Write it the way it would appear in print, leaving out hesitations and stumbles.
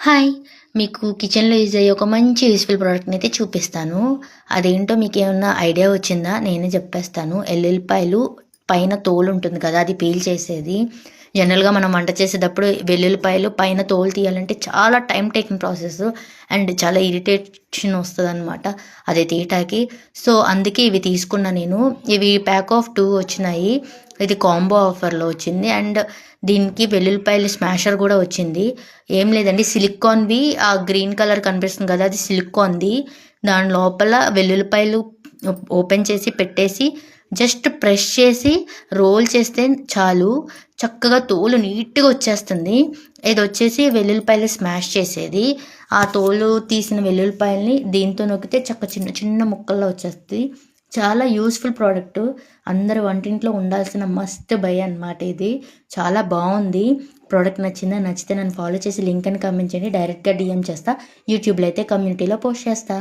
Hi! మీకు కిచెన్‌లో use అయ్యే ఒక మంచి యూజ్‌ఫుల్ ప్రోడక్ట్‌నైతే చూపిస్తాను. అదేంటో మీకేమన్నా ఐడియా వచ్చిందా? నేనే చెప్పేస్తాను. ఎల్లుల్లిపాయలు పైన తోలు ఉంటుంది కదా! అది పీల్ చేసేది. జనరల్‌గా మనం వంట చేసేటప్పుడు వెల్లుల్లిపాయలు పైన తోలు తీయాలంటే చాలా టైమ్ టేకింగ్ ప్రాసెస్ అండ్ చాలా ఇరిటేషన్ వస్తదనమాట అది తీయటానికి. సో, అందుకే ఇవి తీసుకున్నా నేను. ఇవి ప్యాక్ ఆఫ్ 2 వచ్చినాయి. ఇది కాంబో ఆఫర్‌లో వచ్చింది. అండ్ దీనికి వెల్లుల్లిపాయలు స్మాషర్ గూడా వచ్చింది. ఏం లేదండి, సిలికాన్‌వి ఆ గ్రీన్ కలర్ కనిపిస్తుంది కదా! అది సిలికాన్‌ది. దాని లోపల వెల్లుల్లిపాయలు ఓపెన్ చేసి పెట్టేసి జస్ట్ ప్రెస్ చేసి రోల్ చేస్తే చాలు. చక్కగా తోలు నీట్‌గా వచ్చేస్తుంది. ఇదొచ్చేసి వెల్లుల్లిపాయలు స్మాష్ చేసేది. ఆ తోలు తీసిన వెల్లుల్లిపాయల్ని దీంతో నొక్కితే చిన్న చిన్న ముక్కల్లో వచ్చేస్తది. చాలా యూజ్‌ఫుల్ ప్రోడక్టు. అందరి వంటింట్లో ఉండాల్సిన మస్ట్ బై అనమాట ఇది. చాలా బావుంది. ప్రోడక్ట్ నచ్చిందా? నచ్చితే నన్ను ఫాలో చేసి లింక్ అని కామెంట్ చేయండి. డైరెక్ట్‌గా డీఎం చేస్తా. యూట్యూబ్‌లో అయితే కమ్యూనిటీలో పోస్ట్ చేస్తా.